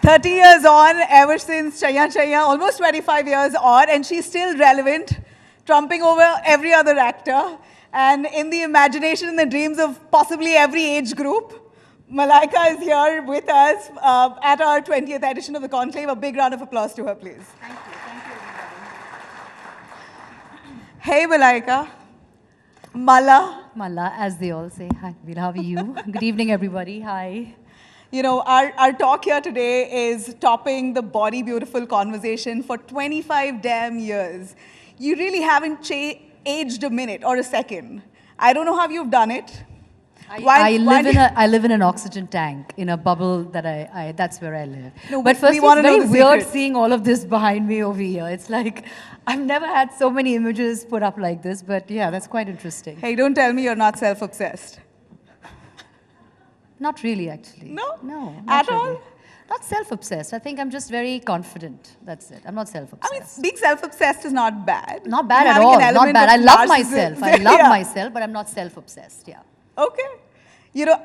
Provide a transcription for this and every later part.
30 years on, ever since Chaya Chaya, almost 25 years on, and she's still relevant, trumping over every other actor, and in the imagination and the dreams of possibly every age group. Malaika is here with us at our 20th edition of the Conclave. A big round of applause to her, please. Thank you everybody. Hey, Malaika. Mala. Mala, as they all say. Hi, Veer, how are you? Good evening, everybody. Hi. You know, our talk here today is topping the Body Beautiful conversation for 25 damn years. You really haven't aged a minute or a second. I don't know how you've done it. I live in an oxygen tank, in a bubble that that's where I live. No, but first, we want it's to know very the weird secret. seeing all of this behind me over here. It's like, I've never had so many images put up like this, but yeah, that's quite interesting. Hey, don't tell me you're not self-obsessed. Not really, actually. No? No. At really. all? Not self-obsessed. I think I'm just very confident. That's it. I'm not self-obsessed. I mean, being self-obsessed is not bad. Not bad at Having all. an Not element bad. I of love narcissism. myself. I love myself, but I'm not self-obsessed. Yeah. Okay. You know,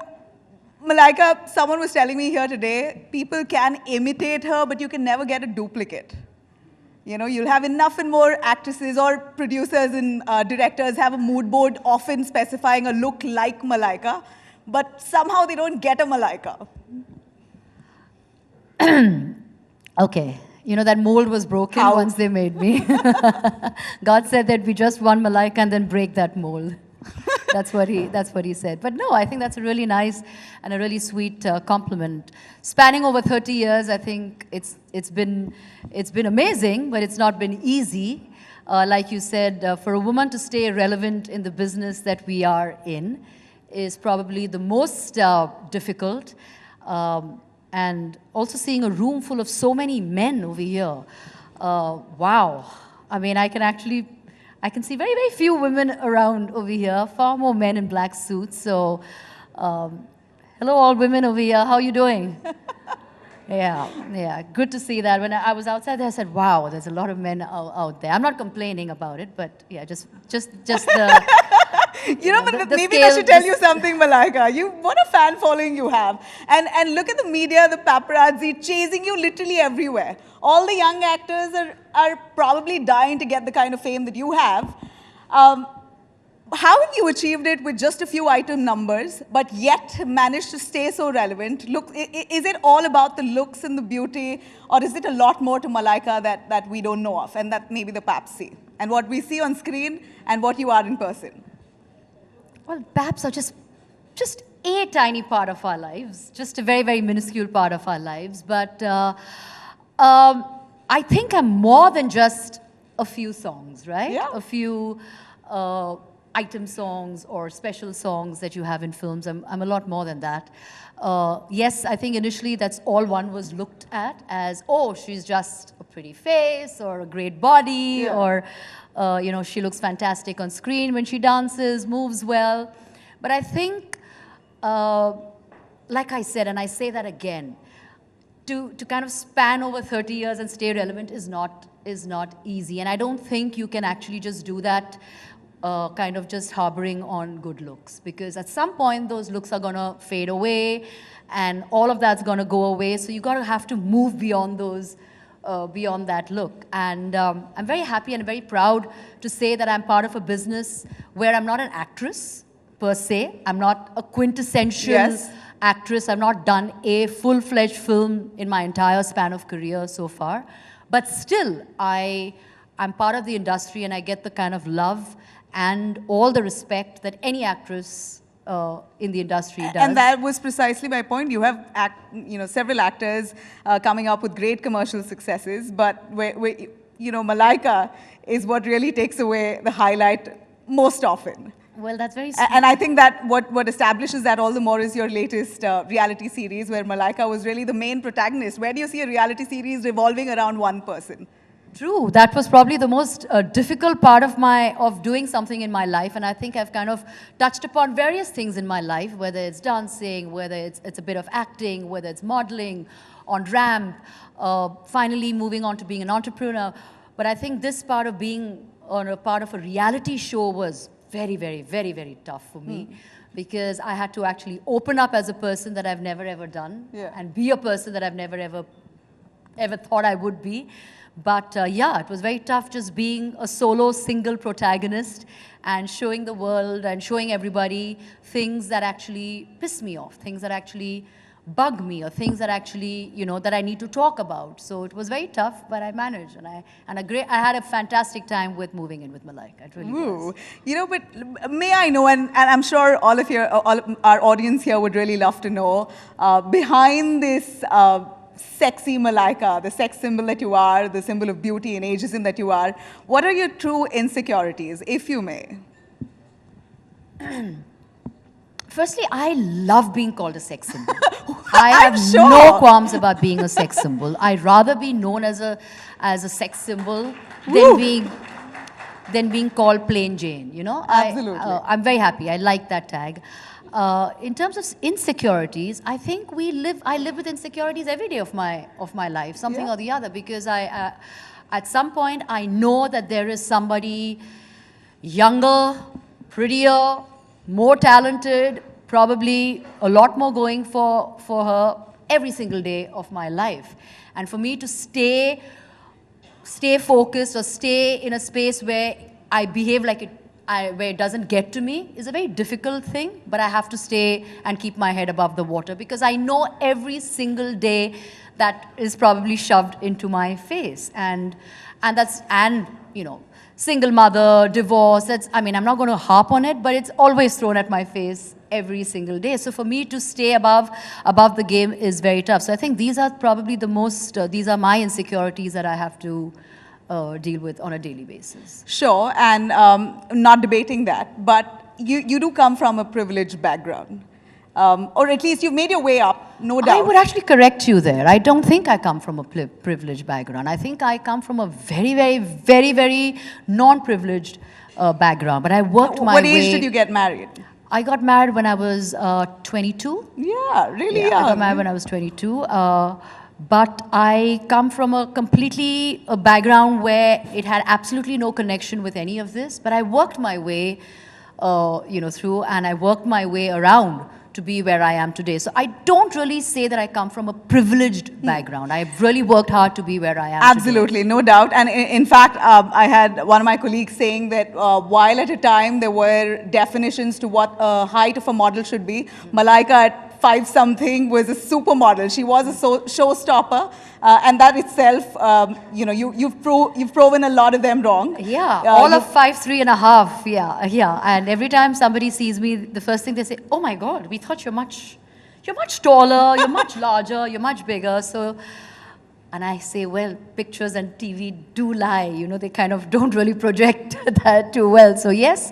Malaika, someone was telling me here today, people can imitate her, but you can never get a duplicate. You know, you'll have enough and more actresses or producers and directors have a mood board often specifying a look like Malaika, but somehow they don't get a Malaika. Okay. You know, that mold was broken How? once they made me. God said there'd be just one Malaika and then break that mold. That's what he said. But no, I think that's a really nice and a really sweet compliment. Spanning over 30 years, I think it's been amazing, but it's not been easy. Like you said, for a woman to stay relevant in the business that we are in is probably the most difficult. And also seeing a room full of so many men over here. Wow. I mean, I can see very, very few women around over here, far more men in black suits. So, hello all women over here, how are you doing? Yeah, good to see that. When I was outside there, I said, wow, there's a lot of men out there. I'm not complaining about it, but yeah, just the... You know, but maybe I should tell you something, Malaika. What a fan following you have. And look at the media, the paparazzi chasing you literally everywhere. All the young actors are probably dying to get the kind of fame that you have. How have you achieved it with just a few item numbers, but yet managed to stay so relevant? Look, is it all about the looks and the beauty, or is it a lot more to Malaika that we don't know of, and that maybe the paps see? And what we see on screen and what you are in person? Well, paps are just a tiny part of our lives, just a very, very minuscule part of our lives. But I think I'm more than just a few songs, right? Yeah. A few item songs or special songs that you have in films. I'm a lot more than that. Yes, I think initially that's all one was looked at as, oh, she's just a pretty face or a great body, or you know, she looks fantastic on screen when she dances, moves well. But I think, like I said, and I say that again, to kind of span over 30 years and stay relevant is not easy. And I don't think you can actually just do that kind of just harboring on good looks, because at some point those looks are going to fade away and all of that's going to go away. So you got to have to move beyond those, beyond that look. And I'm very happy and very proud to say that I'm part of a business where I'm not an actress per se. I'm not a quintessential actress. I've not done a full-fledged film in my entire span of career so far. But still, I'm part of the industry and I get the kind of love and all the respect that any actress in the industry does. And that was precisely my point. You have several actors coming up with great commercial successes, but Malaika is what really takes away the highlight most often. Well, that's very sweet. And I think that what establishes that all the more is your latest reality series, where Malaika was really the main protagonist. Where do you see a reality series revolving around one person? True. That was probably the most difficult part of doing something in my life, and I think I've kind of touched upon various things in my life, whether it's dancing, whether it's a bit of acting, whether it's modeling, on ramp, finally moving on to being an entrepreneur. But I think this part of being on a part of a reality show was very, very, very, very tough for me. Because I had to actually open up as a person that I've never ever done, and be a person that I've never ever ever thought I would be. But yeah, it was very tough just being a solo, single protagonist and showing the world and showing everybody things that actually piss me off, things that actually bug me, or things that actually, that I need to talk about. So it was very tough, but I managed, and I had a fantastic time with moving in with Malaika. It really was. But may I know, and I'm sure all of our audience here would really love to know, behind this sexy Malaika, the sex symbol that you are, the symbol of beauty and ageism that you are, what are your true insecurities, if you may? Firstly, I love being called a sex symbol. I have no qualms about being a sex symbol. I'd rather be known as a sex symbol than being called plain Jane. Absolutely. I'm very happy. I like that tag. In terms of insecurities, I think I live with insecurities every day of my life, something or the other, because at some point I know that there is somebody younger, prettier, more talented, probably a lot more going for her every single day of my life. And for me to stay focused or stay in a space where I behave like where it doesn't get to me is a very difficult thing, but I have to stay and keep my head above the water, because I know every single day that is probably shoved into my face. And single mother, divorce, I'm not going to harp on it, but it's always thrown at my face every single day. So for me to stay above the game is very tough. So I think these are probably these are my insecurities that I have to deal with on a daily basis. Sure, and not debating that, but you do come from a privileged background. Or at least you've made your way up, no doubt. I would actually correct you there. I don't think I come from a privileged background. I think I come from a very, very, very, very non-privileged background. But I worked my way... What age did you get married? I got married when I was 22. Yeah, really young. I got married when I was 22. But I come from a background where it had absolutely no connection with any of this. But I worked my way, through, and I worked my way around to be where I am today. So I don't really say that I come from a privileged background. I've really worked hard to be where I am Absolutely, today. No doubt. And in fact, I had one of my colleagues saying that while at a time there were definitions to what a height of a model should be, Malaika at 5-something was a supermodel. She was a showstopper, and that itself, you've proven a lot of them wrong. Yeah, all of 5'3" and a half. Yeah. And every time somebody sees me, the first thing they say, "Oh my God, we thought you're much taller, you're much larger, you're much bigger." So. And I say, well, pictures and TV do lie. They kind of don't really project that too well. So yes,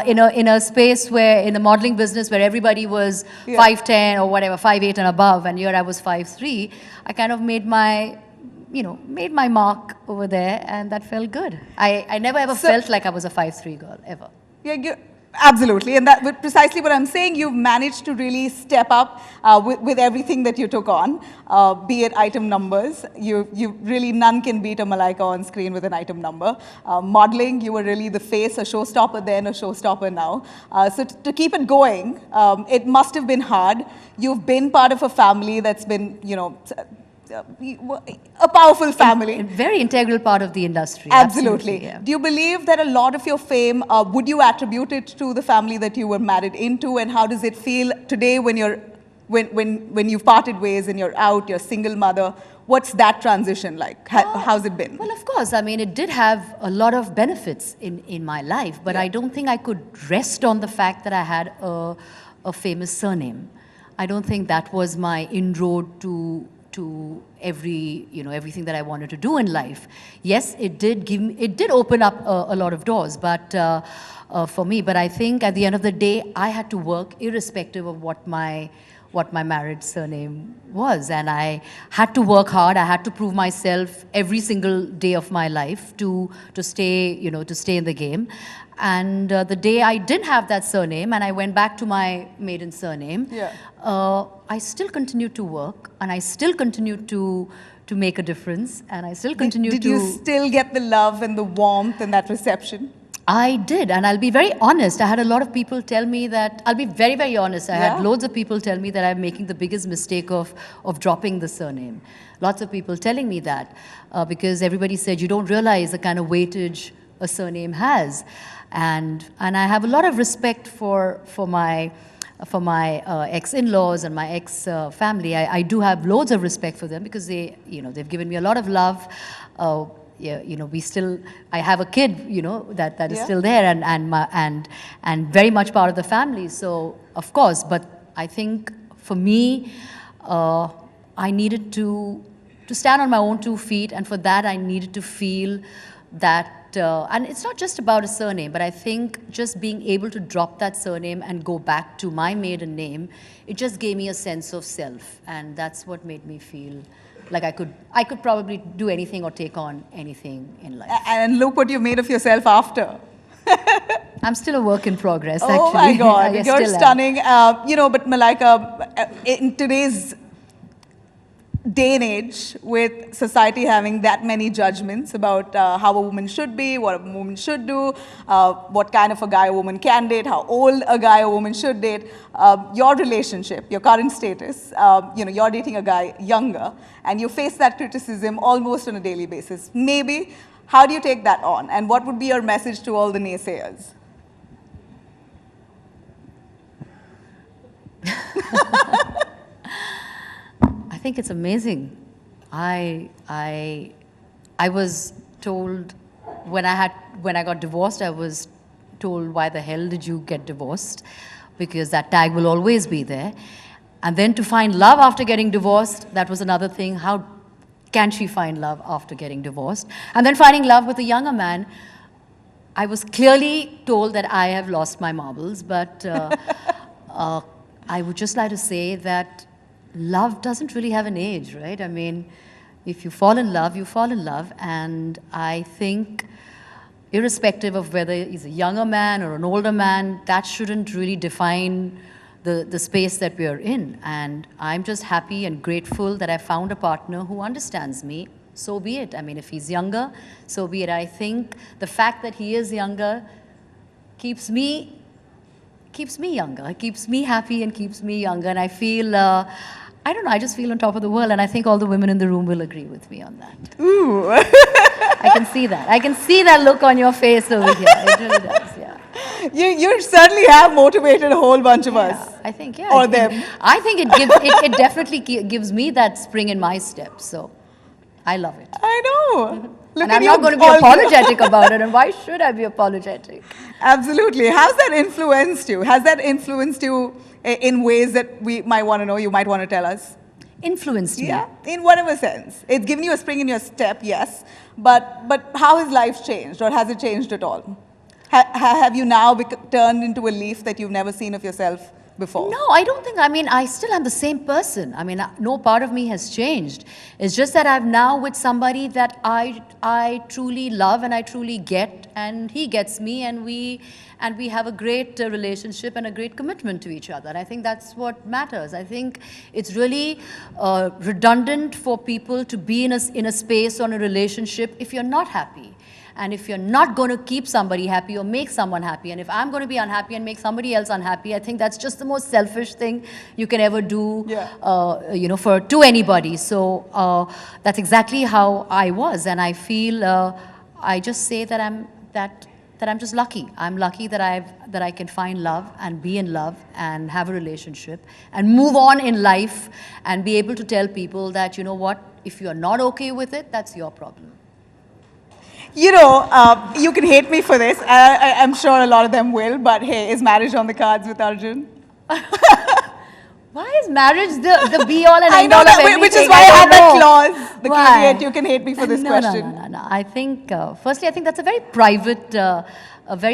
in a space where, in the modeling business where everybody was 5'10" or whatever, 5'8" and above, and here I was 5'3", I kind of made my mark over there, and that felt good. I never ever felt like I was a 5'3" girl, ever. Yeah, absolutely, and that's precisely what I'm saying. You've managed to really step up with everything that you took on, be it item numbers. You really, none can beat a Malaika on screen with an item number. Modeling, you were really the face, a showstopper then, a showstopper now. So to keep it going, it must have been hard. You've been part of a family that's been, a powerful family. A very integral part of the industry. Absolutely. Yeah. Do you believe that a lot of your fame, would you attribute it to the family that you were married into, and how does it feel today when you've parted ways and you're out, you're a single mother? What's that transition like? How's it been? Well, of course. It did have a lot of benefits in my life, but I don't think I could rest on the fact that I had a famous surname. I don't think that was my inroad to everything that I wanted to do in life. Yes, it did open up a lot of doors, but for me. But I think at the end of the day, I had to work irrespective of what my marriage surname was, and I had to work hard. I had to prove myself every single day of my life to stay in the game. And the day I didn't have that surname and I went back to my maiden surname, I still continued to work, and I still continued to make a difference, and I still continued to... Did you still get the love and the warmth and that reception? I did, and I'll be very honest. I had a lot of people tell me that, I'll be very, very honest. I had loads of people tell me that I'm making the biggest mistake of dropping the surname. Lots of people telling me that because everybody said, you don't realize the kind of weightage a surname has. And I have a lot of respect for my ex-in-laws and my ex-family. I do have loads of respect for them because they've given me a lot of love. I have a kid, that is still there and very much part of the family. So of course, but I think for me, I needed to stand on my own 2 feet, and for that I needed to feel that. And it's not just about a surname, but I think just being able to drop that surname and go back to my maiden name, it just gave me a sense of self, and that's what made me feel like I could probably do anything or take on anything in life. And look what you made of yourself after. I'm still a work in progress, actually. Oh my God, You're you're stunning. But Malaika, in today's day and age, with society having that many judgments about how a woman should be, what a woman should do, what kind of a guy a woman can date, how old a guy a woman should date, your relationship, your current status, you're dating a guy younger, and you face that criticism almost on a daily basis. Maybe, how do you take that on? And what would be your message to all the naysayers? I think it's amazing. I was told when I got divorced, I was told, why the hell did you get divorced? Because that tag will always be there. And then to find love after getting divorced, that was another thing. How can she find love after getting divorced? And then finding love with a younger man, I was clearly told that I have lost my marbles, but I would just like to say that love doesn't really have an age, right? I mean, if you fall in love, you fall in love. And I think irrespective of whether he's a younger man or an older man, that shouldn't really define the space that we're in. And I'm just happy and grateful that I found a partner who understands me. So be it. I mean, if he's younger, so be it. I think the fact that he is younger keeps me younger. It keeps me happy and keeps me younger. And I feel, I don't know, I just feel on top of the world. And I think all the women in the room will agree with me on that. Ooh. I can see that. I can see that look on your face over here. It really does, yeah. You certainly have motivated a whole bunch of us. I think, yeah. Or them. I think it definitely gives me that spring in my step. So I love it. I know. Look and I'm not going to be apologetic about it. And why should I be apologetic? Absolutely. How's that influenced you? Has that influenced you in ways that we might want to know, you might want to tell us? Influenced me? Yeah, in whatever sense. It's given you a spring in your step, yes. But how has life changed, or has it changed at all? Have you now turned into a leaf that you've never seen of yourself before? No, I don't think. I mean, I still am the same person. I mean, no part of me has changed. It's just that I'm now with somebody that I truly love and I truly get, and he gets me, and we have a great relationship and a great commitment to each other. And I think that's what matters. I think it's really redundant for people to be in a space or in a relationship if you're not happy. And if you're not going to keep somebody happy or make someone happy, and if I'm going to be unhappy and make somebody else unhappy, I think that's just the most selfish thing you can ever do, to anybody. So that's exactly how I was, and I feel I just say that I'm just lucky. I'm lucky that I can find love and be in love and have a relationship and move on in life and be able to tell people that, you know what, if you're not okay with it, that's your problem. You know, you can hate me for this. I'm sure a lot of them will, but hey, is marriage on the cards with Arjun? Why is marriage the be-all and end-all of everything? Which is why I had that clause, the caveat, you can hate me for this question. No. I think, firstly, I think that's a very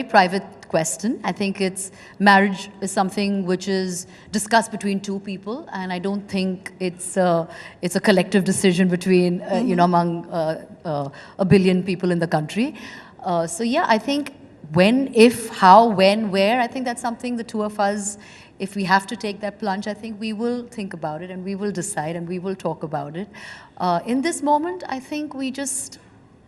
private question. I think marriage is something which is discussed between two people, and I don't think it's a collective decision between, among a billion people in the country. So yeah, I think when, if, how, when, where, I think that's something the two of us, if we have to take that plunge, I think we will think about it and we will decide and we will talk about it. In this moment, I think we just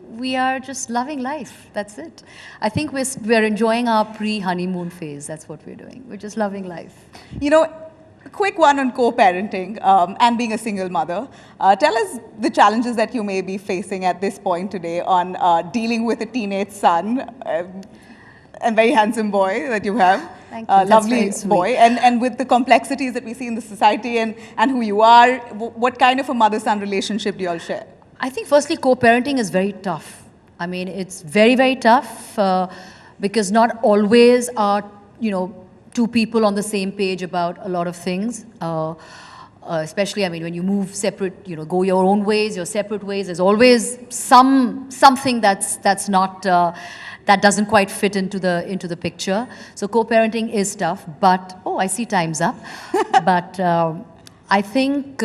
we are just loving life. That's it. I think we're enjoying our pre-honeymoon phase. That's what we're doing. We're just loving life. You know, a quick one on co-parenting and being a single mother. Tell us the challenges that you may be facing at this point today on dealing with a teenage son, a very handsome boy that you have. Thank you. Lovely boy. And with the complexities that we see in the society and who you are, what kind of a mother-son relationship do you all share? I think firstly, co-parenting is very tough. I mean, it's very, very tough because not always are, two people on the same page about a lot of things. Especially, I mean, when you move separate, go your own ways, your separate ways, there's always something that's not, that doesn't quite fit into the picture. So co-parenting is tough, but, I see time's up. But I think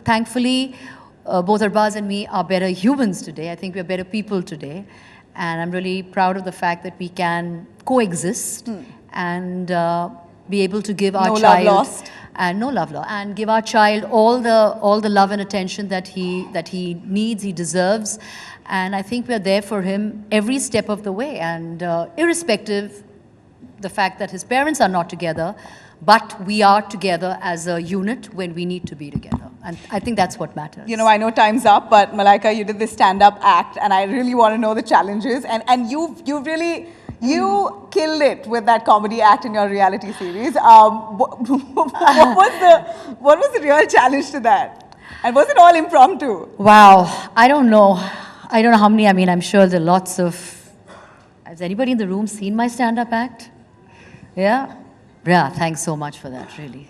thankfully, both Arbaz and me are better humans today. I think we're better people today. And I'm really proud of the fact that we can coexist and be able to give our child... No love lost. And no love lost. And give our child all the love and attention that he needs, he deserves. And I think we're there for him every step of the way. And irrespective the fact that his parents are not together, but we are together as a unit when we need to be together. And I think that's what matters. I know time's up, but Malaika, you did this stand-up act, and I really want to know the challenges. And you really, you killed it with that comedy act in your reality series. What was the real challenge to that? And was it all impromptu? Wow, I don't know how many, I mean, I'm sure there are lots of... Has anybody in the room seen my stand-up act? Yeah? Yeah, thanks so much for that, really.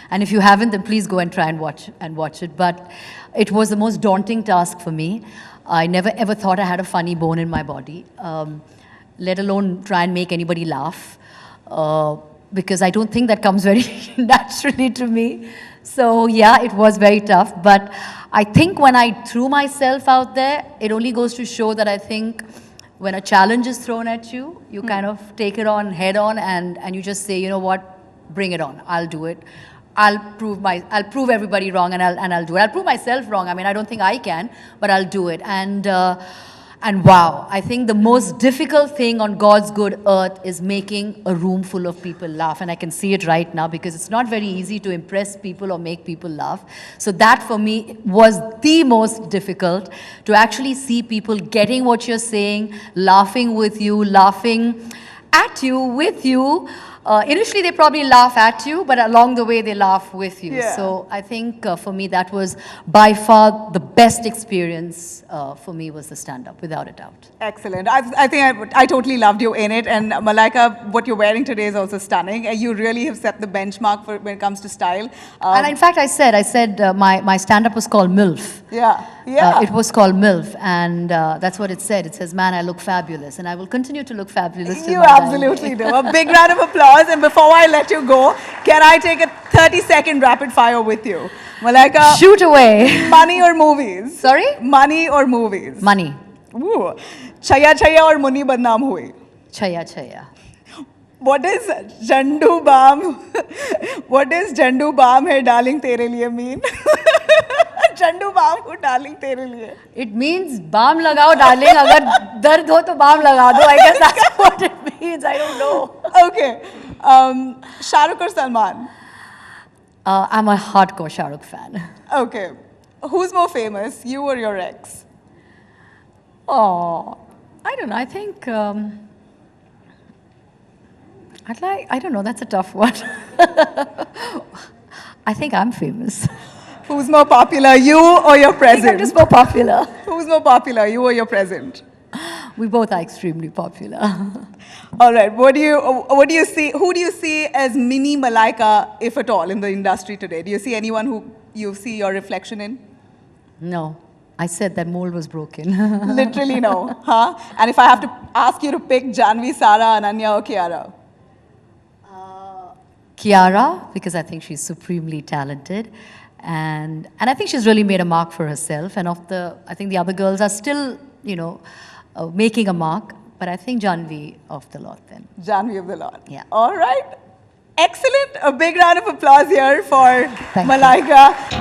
And if you haven't, then please go and try and watch it. But it was the most daunting task for me. I never ever thought I had a funny bone in my body, let alone try and make anybody laugh, because I don't think that comes very naturally to me. So yeah, it was very tough. But I think when I threw myself out there, it only goes to show that I think when a challenge is thrown at you, you kind of take it on head on and you just say, you know what, bring it on. I'll do it. I'll prove everybody wrong and I'll do it. I'll prove myself wrong. I mean, I don't think I can, but I'll do it. And wow, I think the most difficult thing on God's good earth is making a room full of people laugh. And I can see it right now because it's not very easy to impress people or make people laugh. So that for me was the most difficult, to actually see people getting what you're saying, laughing with you, laughing at you, with you. Initially, they probably laugh at you, but along the way, they laugh with you. Yeah. So I think for me, that was by far the best experience for me was the stand-up, without a doubt. Excellent. I think I totally loved you in it. And Malaika, what you're wearing today is also stunning. You really have set the benchmark for when it comes to style. And in fact, I said my stand-up was called MILF. Yeah. Yeah. It was called MILF, and that's what it said. It says, man, I look fabulous, and I will continue to look fabulous. You absolutely do. A big round of applause. And before I let you go, can I take a 30-second rapid fire with you? Malaika. Shoot away. Money or movies? Sorry? Money or movies? Money. Ooh. Chaya Chaya or Muni Badnaam Hui? Chaya Chaya. What is Jandu Baam? What does Jandu Baam hai darling tere liye mean? Jandu Baam ho darling tere liye. It means balm lagao darling. Agar dard ho to balm laga do. I guess that's what it means. I don't know. Okay. Shah Rukh or Salman? I'm a hardcore Shah Rukh fan. Okay. Who's more famous, you or your ex? Oh, I don't know. I think I don't know. That's a tough one. I think I'm famous. Who's more popular, you or your present? I think I'm just more popular. Who's more popular, you or your present? We both are extremely popular. All right. What do you see? Who do you see as mini Malaika, if at all, in the industry today? Do you see anyone who you see your reflection in? No. I said that mold was broken. Literally no. Huh? And if I have to ask you to pick Janvi, Sara, Ananya or Kiara? Kiara, because I think she's supremely talented. And I think she's really made a mark for herself. And I think the other girls are still, making a mark. But I think Janvi of the lot then. Janvi of the lot. Yeah. All right. Excellent. A big round of applause here for Thank Malaika. You.